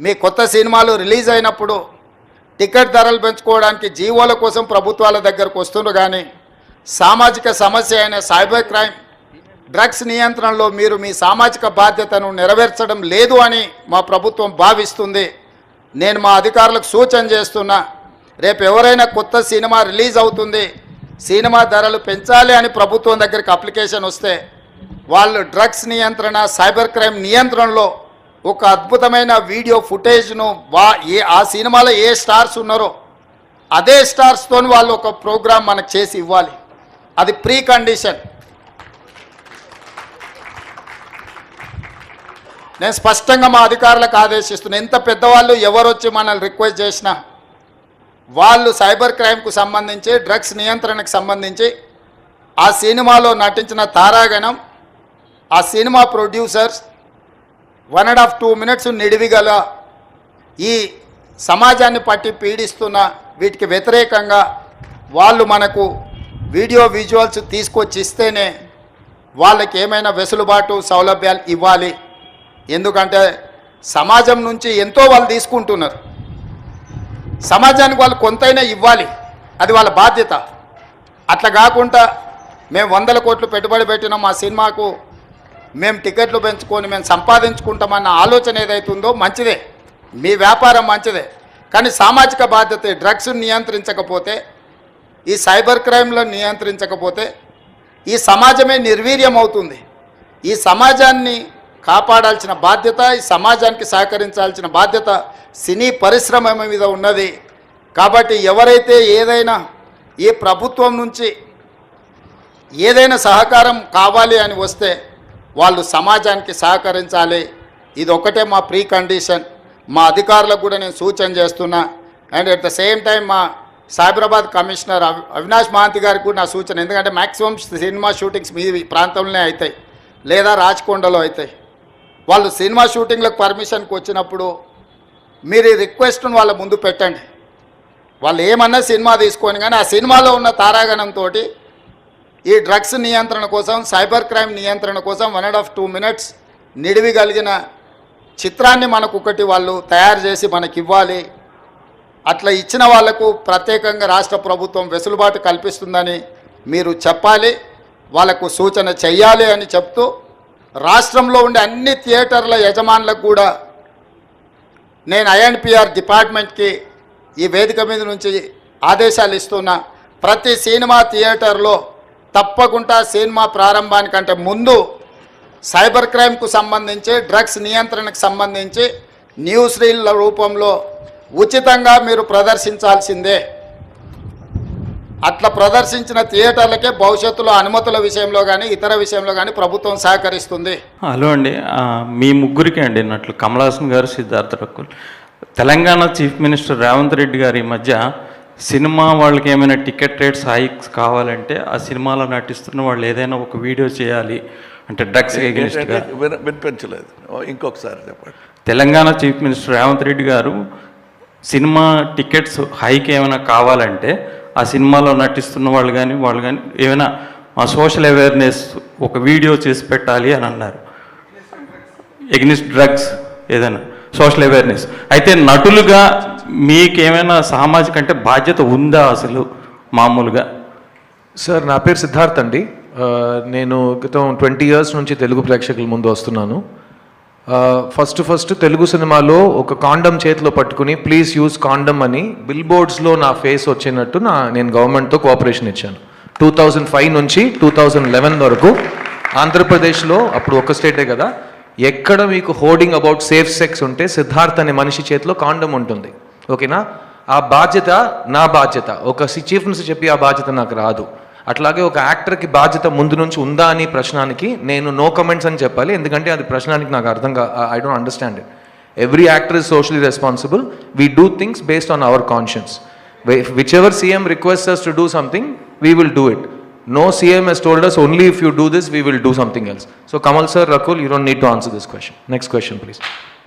మీ కొత్త సినిమాలు రిలీజ్ అయినప్పుడు టికెట్ ధరలు పెంచుకోవడానికి జీవోల కోసం ప్రభుత్వాల దగ్గరకు వస్తున్నారు, కానీ సామాజిక సమస్య అయిన సైబర్ క్రైమ్, డ్రగ్స్ నియంత్రణలో మీరు మీ సామాజిక బాధ్యతను నెరవేర్చడం లేదు అని మా ప్రభుత్వం భావిస్తుంది. నేను మా అధికారులకు సూచన చేస్తున్నా, రేపు ఎవరైనా కొత్త సినిమా రిలీజ్ అవుతుంది, సినిమా ధరలు పెంచాలి అని ప్రభుత్వం దగ్గరికి అప్లికేషన్ వస్తే వాళ్ళు డ్రగ్స్ నియంత్రణ, సైబర్ క్రైమ్ నియంత్రణలో ఒక అద్భుతమైన వీడియో ఫుటేజ్ను ఆ సినిమాలో ఏ స్టార్స్ ఉన్నారో అదే స్టార్స్తో వాళ్ళు ఒక ప్రోగ్రాం మనకు చేసి ఇవ్వాలి. అది ప్రీ కండిషన్. నేను స్పష్టంగా మా అధికారులకు ఆదేశిస్తున్నాను, ఎంత పెద్దవాళ్ళు ఎవరు వచ్చి మనల్ని రిక్వెస్ట్ చేసినా వాళ్ళు సైబర్ క్రైమ్కు సంబంధించి, డ్రగ్స్ నియంత్రణకు సంబంధించి ఆ సినిమాలో నటించిన తారాగణం, ఆ సినిమా ప్రొడ్యూసర్స్ 1.5-2 మినిట్స్ నిడివిగల ఈ సమాజాన్ని పట్టి పీడిస్తున్న వీటికి వ్యతిరేకంగా వాళ్ళు మనకు వీడియో విజువల్స్ తీసుకొచ్చి ఇస్తేనే వాళ్ళకి ఏమైనా వెసులుబాటు సౌలభ్యాలు ఇవ్వాలి. ఎందుకంటే సమాజం నుంచి ఎంతో వాళ్ళు తీసుకుంటున్నారు, సమాజానికి వాళ్ళు కొంతైనా ఇవ్వాలి, అది వాళ్ళ బాధ్యత. అట్లా కాకుండా మేము 100 కోట్లు పెట్టుబడి పెట్టినాం మా సినిమాకు, మేము టికెట్లు పెంచుకొని మేము సంపాదించుకుంటామన్న ఆలోచన ఏదైతుందో మంచిదే, మీ వ్యాపారం మంచిదే, కానీ సామాజిక బాధ్యత. డ్రగ్స్ నియంత్రించకపోతే, ఈ సైబర్ క్రైమ్లో నియంత్రించకపోతే ఈ సమాజమే నిర్వీర్యం అవుతుంది. ఈ సమాజాన్ని కాపాడాల్సిన బాధ్యత, ఈ సమాజానికి సహకరించాల్సిన బాధ్యత సినీ పరిశ్రమ మీద ఉన్నది. కాబట్టి ఎవరైతే ఏదైనా ఈ ప్రభుత్వం నుంచి ఏదైనా సహకారం కావాలి అని వస్తే వాళ్ళు సమాజానికి సహకరించాలి. ఇది ఒకటే మా ప్రీ కండిషన్. మా అధికారులకు కూడా నేను సూచన చేస్తున్నా. And at the same time మా సైబరాబాద్ కమిషనర్ అవినాష్ మహాంతి గారికి కూడా నా సూచన, ఎందుకంటే మ్యాక్సిమం సినిమా షూటింగ్స్ మీ ప్రాంతంలోనే అవుతాయి లేదా రాచకొండలో అవుతాయి. వాళ్ళు సినిమా షూటింగ్లకు పర్మిషన్కి వచ్చినప్పుడు మీరు ఈ రిక్వెస్ట్ను వాళ్ళ ముందు పెట్టండి. వాళ్ళు ఏమన్నా సినిమా తీసుకొని, కానీ ఆ సినిమాలో ఉన్న తారాగణంతో ఈ డ్రగ్స్ నియంత్రణ కోసం, సైబర్ క్రైమ్ నియంత్రణ కోసం 1.5-2 మినిట్స్ నిడివి కలిగిన చిత్రాన్ని మనకు ఒకటి వాళ్ళు తయారు చేసి మనకి ఇవ్వాలి. అట్లా ఇచ్చిన వాళ్లకు ప్రత్యేకంగా రాష్ట్ర ప్రభుత్వం వెసులుబాటు కల్పిస్తుందని మీరు చెప్పాలి, వాళ్ళకు సూచన చెయ్యాలి అని చెప్తూ, రాష్ట్రంలో ఉండే అన్ని థియేటర్ల యజమానులకు కూడా నేను ఐఎన్పిఆర్ డిపార్ట్మెంట్కి ఈ వేదిక మీద నుంచి ఆదేశాలు ఇస్తున్నా. ప్రతి సినిమా థియేటర్లో తప్పకుండా సినిమా ప్రారంభానికంటే ముందు సైబర్ క్రైమ్కు సంబంధించి, డ్రగ్స్ నియంత్రణకు సంబంధించి న్యూస్ రీల్ల రూపంలో ఉచితంగా మీరు ప్రదర్శించాల్సిందే. అట్లా ప్రదర్శించిన థియేటర్లకే భవిష్యత్తులో అనుమతుల విషయంలో కానీ ఇతర విషయంలో కానీ ప్రభుత్వం సహకరిస్తుంది. హలో అండి, మీ ముగ్గురికి అండి అన్నట్లు కమల్ హాసన్ గారు, సిద్ధార్థ రకుల్, తెలంగాణ చీఫ్ మినిస్టర్ రేవంత్ రెడ్డి గారి మధ్య సినిమా వాళ్ళకి ఏమైనా టికెట్ రేట్స్ హైక్స్ కావాలంటే ఆ సినిమాలో నటిస్తున్న వాళ్ళు ఏదైనా ఒక వీడియో చేయాలి అంటే డ్రగ్స్ ఎగెనిస్ట్గా. వినిపించలేదు, ఇంకొకసారి చెప్పండి. తెలంగాణ చీఫ్ మినిస్టర్ రేవంత్ రెడ్డి గారు సినిమా టికెట్స్ హైక్ ఏమైనా కావాలంటే ఆ సినిమాలో నటిస్తున్న వాళ్ళు కానీ ఏమైనా సోషల్ అవేర్నెస్ ఒక వీడియో చేసి పెట్టాలి అని అన్నారు. ఎగ్నిస్ట్ డ్రగ్స్ ఏదైనా సోషల్ అవేర్నెస్. అయితే నటులుగా మీకేమైనా సామాజిక అంటే బాధ్యత ఉందా అసలు మామూలుగా? సార్, నా పేరు సిద్ధార్థ్ అండి. నేను గతం 20 years నుంచి తెలుగు ప్రేక్షకుల ముందు వస్తున్నాను. ఫస్ట్ తెలుగు సినిమాలో ఒక కాండమ్ చేతిలో పట్టుకుని ప్లీజ్ యూజ్ కాండమ్ అని బిల్ బోర్డ్స్లో నా ఫేస్ వచ్చినట్టు నేను గవర్నమెంట్తో కోఆపరేషన్ ఇచ్చాను. 2005 నుంచి 2011 వరకు ఆంధ్రప్రదేశ్లో, అప్పుడు ఒక స్టేటే కదా, ఎక్కడ మీకు హోర్డింగ్ అబౌట్ సేఫ్ సెక్స్ ఉంటే సిద్ధార్థ్ అనే మనిషి చేతిలో కాండమ్ ఉంటుంది. ఓకేనా? ఆ బాధ్యత నా బాధ్యత. ఒక చీఫ్ మినిస్టర్ చెప్పి ఆ బాధ్యత నాకు రాదు. అట్లాగే ఒక యాక్టర్కి బాధ్యత ముందు నుంచి ఉందా అని ప్రశ్నానికి నేను నో కమెంట్స్ అని చెప్పాలి, ఎందుకంటే అది ప్రశ్నానికి నాకు I don't understand it. Every actor is socially responsible. We do things based on hour conscience. Which ever CM requests us to do something, we will do it. No CM has told us only if you do this, we will do something else. So Kamal sir, Rakul, you don't need to answer this question. Next question, please.